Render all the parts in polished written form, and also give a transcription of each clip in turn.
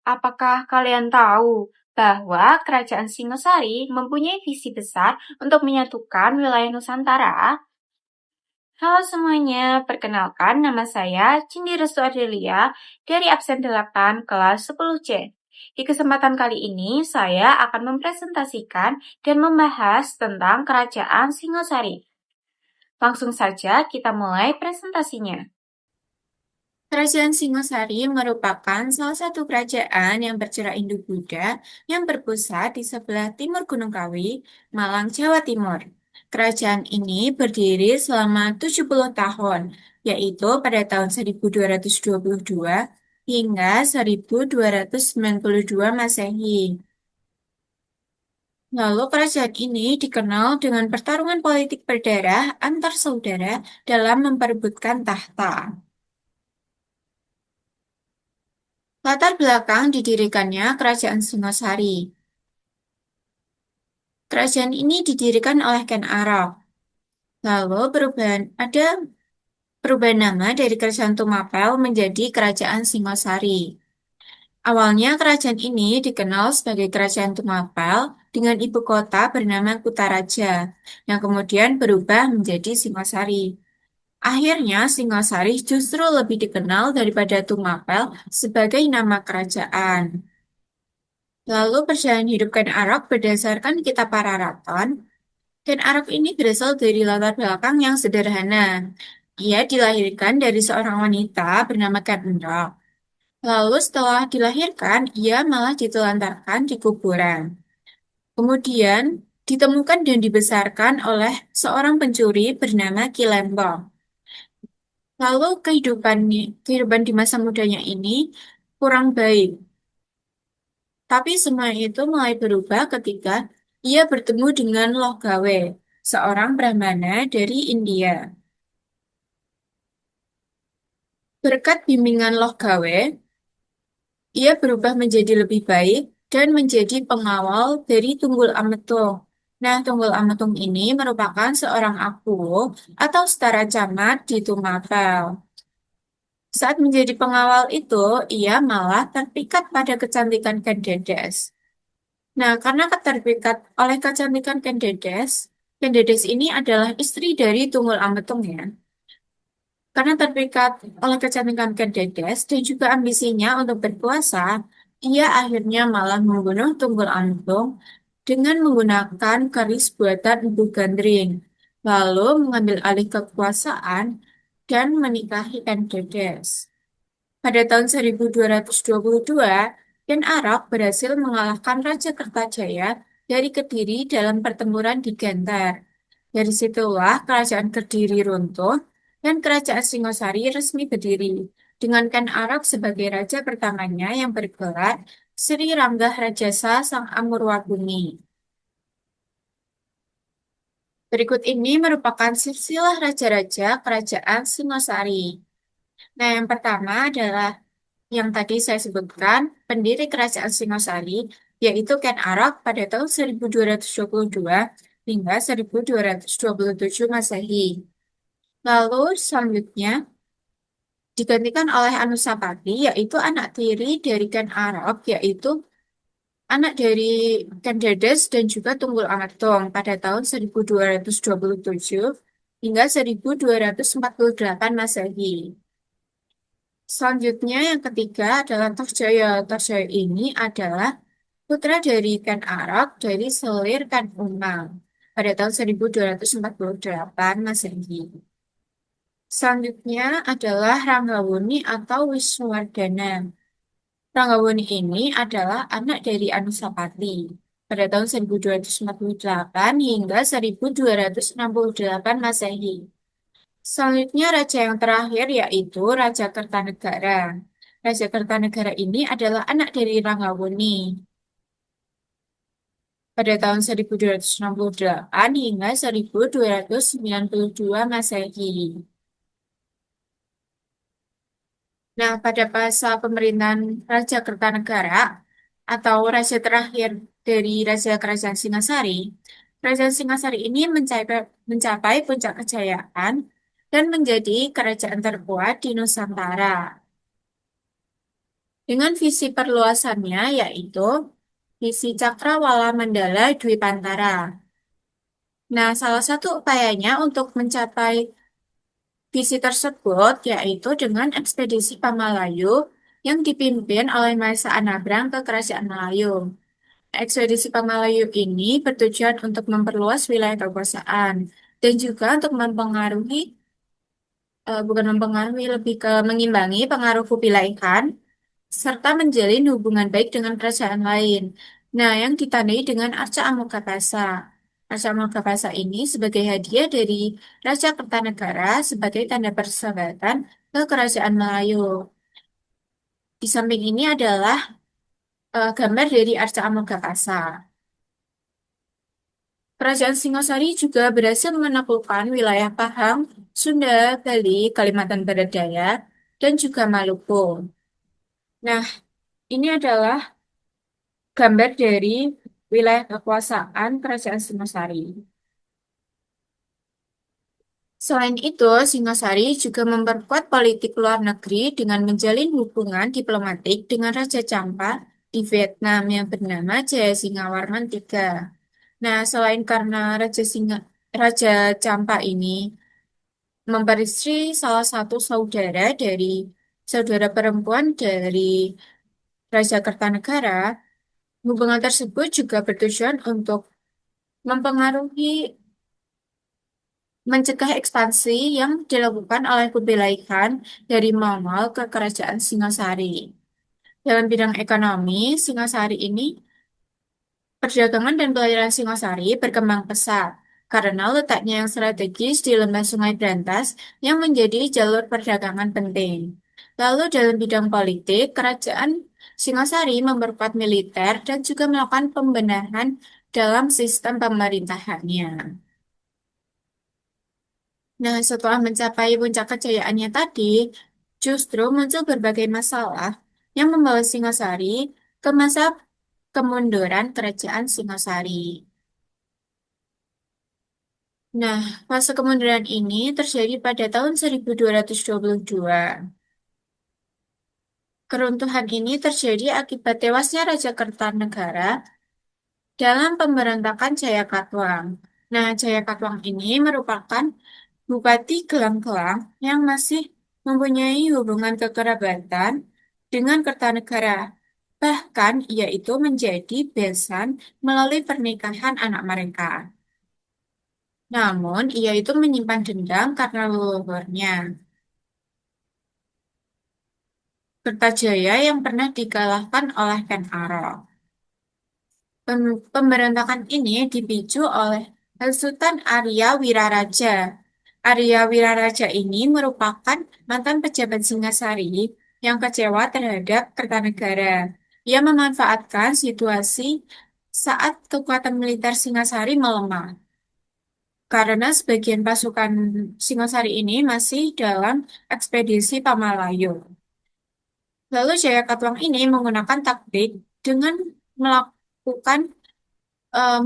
Apakah kalian tahu bahwa Kerajaan Singasari mempunyai visi besar untuk menyatukan wilayah Nusantara? Halo semuanya, perkenalkan nama saya Cindy Restu Ardelia dari absen 8 kelas 10C. Di kesempatan kali ini saya akan mempresentasikan dan membahas tentang Kerajaan Singasari. Langsung saja kita mulai presentasinya. Kerajaan Singosari merupakan salah satu kerajaan yang bercerak Hindu-Buddha yang berpusat di sebelah timur Gunung Kawi, Malang, Jawa Timur. Kerajaan ini berdiri selama 70 tahun, yaitu pada tahun 1222 hingga 1292 Masehi. Lalu kerajaan ini dikenal dengan pertarungan politik berdarah antar saudara dalam memperebutkan tahta. Latar belakang didirikannya Kerajaan Singasari. Kerajaan ini didirikan oleh Ken Arok. Lalu ada perubahan nama dari Kerajaan Tumapel menjadi Kerajaan Singasari. Awalnya kerajaan ini dikenal sebagai Kerajaan Tumapel dengan ibu kota bernama Kutaraja, yang kemudian berubah menjadi Singasari. Akhirnya, Singasari justru lebih dikenal daripada Tumapel sebagai nama kerajaan. Lalu perjalanan hidup Ken Arok berdasarkan Kitab Pararaton. Ken Arok ini berasal dari latar belakang yang sederhana. Ia dilahirkan dari seorang wanita bernama Ken Arok. Lalu setelah dilahirkan, ia malah ditelantarkan di kuburan. Kemudian ditemukan dan dibesarkan oleh seorang pencuri bernama Ki Lempong. Lalu kehidupan di masa mudanya ini kurang baik. Tapi semua itu mulai berubah ketika ia bertemu dengan Loh Gawe, seorang Brahmana dari India. Berkat bimbingan Loh Gawe, ia berubah menjadi lebih baik dan menjadi pengawal dari Tunggul Ametung. Nah, Tunggul Ametung ini merupakan seorang akuo atau setara camat di Tumapel. Saat menjadi pengawal itu, ia malah terpikat pada kecantikan Kendedes. Nah, karena keterpikat oleh kecantikan Kendedes, Kendedes ini adalah istri dari Tunggul Ametung ya. Karena terpikat oleh kecantikan Kendedes dan juga ambisinya untuk berkuasa, ia akhirnya malah membunuh Tunggul Ametung dengan menggunakan keris buatan Empu Gandring, lalu mengambil alih kekuasaan dan menikahi Kendedes. Pada tahun 1222, Ken Arok berhasil mengalahkan Raja Kertajaya dari Kediri dalam pertempuran di Genter. Dari situlah kerajaan Kediri runtuh dan kerajaan Singosari resmi berdiri, dengan Ken Arok sebagai raja pertamanya yang bergelar Sri Ranggah Rajasa Sang Amurwabumi. Berikut ini merupakan silsilah raja-raja kerajaan Singosari. Nah, yang pertama adalah yang tadi saya sebutkan, pendiri kerajaan Singasari, yaitu Ken Arok pada tahun 1222 hingga 1227 Masehi. Lalu selanjutnya digantikan oleh Anusapati, yaitu anak tiri dari Ken Arok, yaitu anak dari Ken Dedes dan juga Tunggul Ametung pada tahun 1227 hingga 1248 Masehi. Selanjutnya yang ketiga adalah Tohjaya. Tohjaya ini adalah putra dari Ken Arok dari selir Ken Umang pada tahun 1248 Masehi. Selanjutnya adalah Ranggawuni atau Wisnuwardana. Ranggawuni ini adalah anak dari Anusapati pada tahun 1248 hingga 1268 Masehi. Selanjutnya raja yang terakhir yaitu Raja Kertanegara. Raja Kertanegara ini adalah anak dari Ranggawuni pada tahun 1268 hingga 1292 Masehi. Nah, pada masa pemerintahan Raja Kertanegara atau raja terakhir dari Raja Kerajaan Singasari, Kerajaan Singasari ini mencapai puncak kejayaan dan menjadi kerajaan terkuat di Nusantara. dengan visi perluasannya yaitu visi Cakrawala Mandala Dwipantara. Nah, salah satu upayanya untuk mencapai visi tersebut yaitu dengan ekspedisi Pamalayu yang dipimpin oleh Maesa Anabrang ke Kerajaan Melayu. Ekspedisi Pamalayu ini bertujuan untuk memperluas wilayah kekuasaan dan juga untuk mempengaruhi, bukan mempengaruhi, lebih ke mengimbangi pengaruh Kubilai Khan serta menjalin hubungan baik dengan kerajaan lain. Nah, yang ditandai dengan Arca Amokapasa. Arca Amokapasa ini sebagai hadiah dari Raja Kertanegara sebagai tanda persahabatan ke kerajaan Melayu. Di samping ini adalah gambar dari Arca Amokapasa. Kerajaan Singosari juga berhasil menaklukkan wilayah Pahang, Sunda, Bali, Kalimantan Barat Daya, dan juga Maluku. Nah, ini adalah gambar dari wilayah kekuasaan Kerajaan Singosari. Selain itu, Singosari juga memperkuat politik luar negeri dengan menjalin hubungan diplomatik dengan Raja Champa di Vietnam yang bernama Jayasingawarman III. Nah, selain karena Raja Champa ini memperistri salah satu saudara perempuan dari Raja Kertanegara, hubungan tersebut juga bertujuan untuk mempengaruhi mencegah ekspansi yang dilakukan oleh Kubilai Khan dari Mongol ke Kerajaan Singasari. Dalam bidang ekonomi, Singasari ini, perdagangan dan pelayaran Singasari berkembang pesat karena letaknya yang strategis di lembah Sungai Brantas yang menjadi jalur perdagangan penting. Lalu dalam bidang politik, Kerajaan Singasari memperkuat militer dan juga melakukan pembenahan dalam sistem pemerintahannya. Nah, setelah mencapai puncak kejayaannya tadi, justru muncul berbagai masalah yang membawa Singasari ke masa kemunduran Kerajaan Singasari. Nah, fase kemunduran ini terjadi pada tahun 1222. Keruntuhan ini terjadi akibat tewasnya Raja Kertanegara dalam pemberontakan Jayakatwang. Nah, Jayakatwang ini merupakan Bupati Gelang-Gelang yang masih mempunyai hubungan kekerabatan dengan Kertanegara. Bahkan ia itu menjadi besan melalui pernikahan anak mereka. Namun, ia itu menyimpan dendam karena leluhurnya, Kertajaya yang pernah dikalahkan oleh Ken Arok. Pemberontakan ini dipicu oleh Sultan Arya Wiraraja. Arya Wiraraja ini merupakan mantan pejabat Singasari yang kecewa terhadap Kertanegara. Ia memanfaatkan situasi saat kekuatan militer Singasari melemah. Karena sebagian pasukan Singasari ini masih dalam ekspedisi Pamalayu. Lalu Jayakatwang ini menggunakan taktik dengan melakukan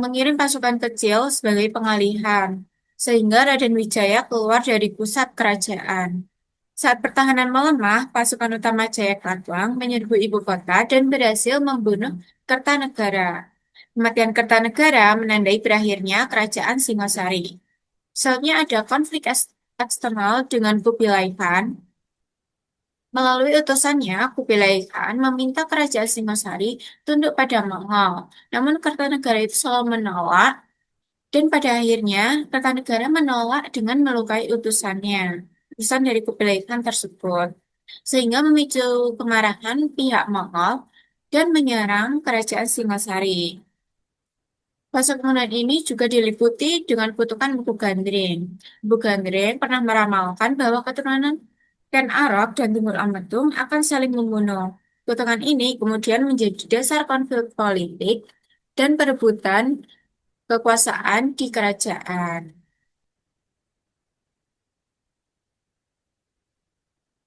mengirim pasukan kecil sebagai pengalihan, sehingga Raden Wijaya keluar dari pusat kerajaan. Saat pertahanan melemah, pasukan utama Jayakatwang menyerbu ibu kota dan berhasil membunuh Kertanegara. Kematian Kertanegara menandai berakhirnya kerajaan Singasari. Selanjutnya ada konflik eksternal dengan Kubilai Khan. Melalui utusannya, Kubilai Khan meminta kerajaan Singasari tunduk pada Mongol. Namun Kertanegara itu selalu menolak dan pada akhirnya Kertanegara menolak dengan melukai utusan dari Kubilai Khan tersebut. Sehingga memicu kemarahan pihak Mongol dan menyerang kerajaan Singasari. Fase kemudian ini juga diliputi dengan kutukan Mpu Gandring. Mpu Gandring pernah meramalkan bahwa keturunan Ken Arok dan Tunggul Ametung akan saling membunuh. Kutukan ini kemudian menjadi dasar konflik politik dan perebutan kekuasaan di kerajaan.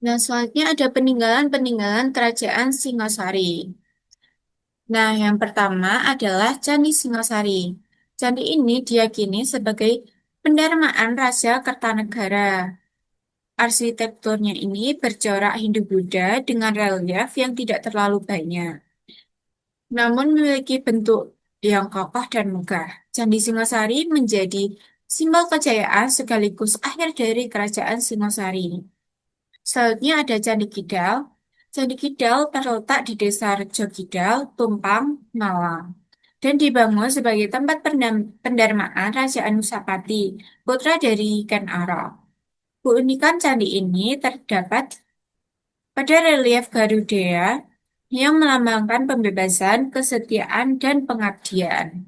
Nah, selanjutnya ada peninggalan-peninggalan kerajaan Singasari. Nah, yang pertama adalah Candi Singasari. Candi ini diyakini sebagai pendarmaan Raja Kertanegara. Arsitekturnya ini bercorak Hindu-Buddha dengan relief yang tidak terlalu banyak, namun memiliki bentuk yang kokoh dan megah. Candi Singosari menjadi simbol kejayaan sekaligus akhir dari Kerajaan Singosari. Selanjutnya ada Candi Kidal. Candi Kidal terletak di Desa Rejo Kidal, Tumpang, Malang, dan dibangun sebagai tempat pendarmaan Raja Anusapati, putra dari Ken Arok. Keunikan candi ini terdapat pada relief Garuda yang melambangkan pembebasan, kesetiaan, dan pengabdian.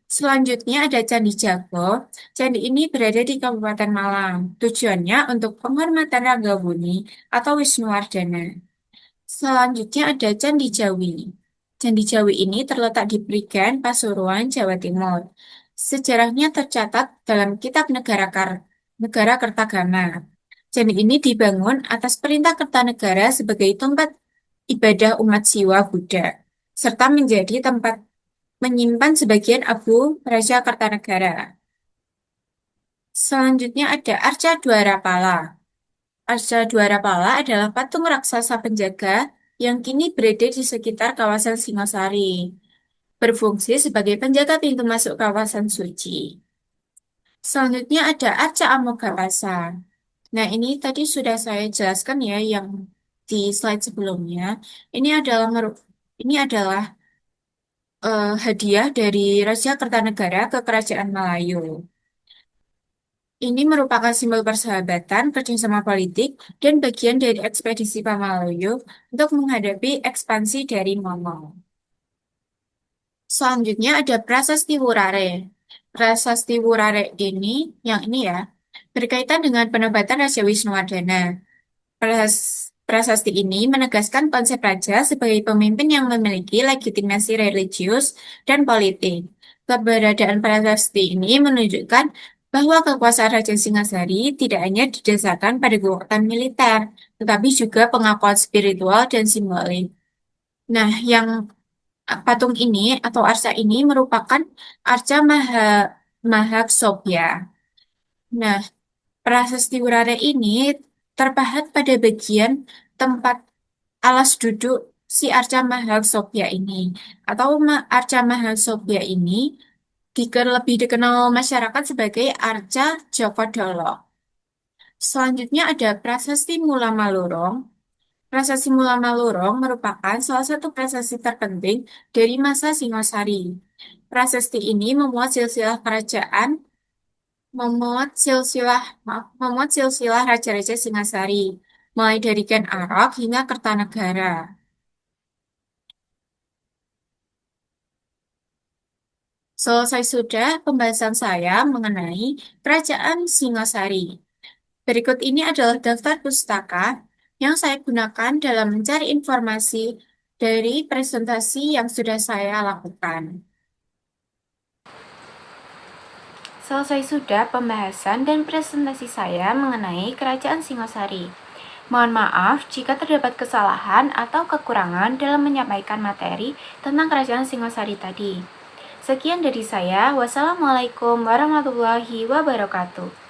Selanjutnya ada Candi Jago. Candi ini berada di Kabupaten Malang. Tujuannya untuk penghormatan Rangabuni atau Wisnuwardana. Selanjutnya ada Candi Jawi. Candi Jawi ini terletak di Prigen, Pasuruan, Jawa Timur. Sejarahnya tercatat dalam Kitab Negara Kertagama. Candi ini dibangun atas perintah Kertanegara sebagai tempat ibadah umat Siwa Buddha, serta menjadi tempat menyimpan sebagian abu Raja Kertanegara. Selanjutnya ada Arca Dwarapala. Arca Dwarapala adalah patung raksasa penjaga yang kini berada di sekitar kawasan Singosari, berfungsi sebagai penjaga pintu masuk kawasan suci. Selanjutnya ada Arca Amogapasa. Nah, ini tadi sudah saya jelaskan ya yang di slide sebelumnya. Ini adalah ini adalah hadiah dari Raja Kertanegara ke Kerajaan Melayu. Ini merupakan simbol persahabatan, kerjasama politik, dan bagian dari ekspedisi Pamalayu untuk menghadapi ekspansi dari Mongol. Selanjutnya ada Prasasti Wurare. Prasasti Wurare ini, yang ini ya, berkaitan dengan penobatan Raja Wisnuwardana. Prasasti ini menegaskan konsep raja sebagai pemimpin yang memiliki legitimasi religius dan politik. Keberadaan prasasti ini menunjukkan bahwa kekuasaan Raja Singasari tidak hanya didasarkan pada kekuatan militer, tetapi juga pengakuan spiritual dan simbolik. Nah, yang patung ini atau arca ini merupakan arca Mahaksobya. Nah, prasasti Wurare ini terpahat pada bagian tempat alas duduk si Arca Mahasogya ini. Atau Arca Mahasogya ini lebih dikenal masyarakat sebagai Arca Joko Dolok. Selanjutnya ada Prasasti Mula Malurong. Prasasti Mula Malurong merupakan salah satu prasasti terpenting dari masa Singosari. Prasasti ini memuat silsilah raja-raja Singasari, mulai dari Ken Arok hingga Kertanegara. Selesai sudah pembahasan saya mengenai Kerajaan Singasari. Berikut ini adalah daftar pustaka yang saya gunakan dalam mencari informasi dari presentasi yang sudah saya lakukan. Selesai sudah pembahasan dan presentasi saya mengenai Kerajaan Singosari. Mohon maaf jika terdapat kesalahan atau kekurangan dalam menyampaikan materi tentang Kerajaan Singosari tadi. Sekian dari saya. Wassalamualaikum warahmatullahi wabarakatuh.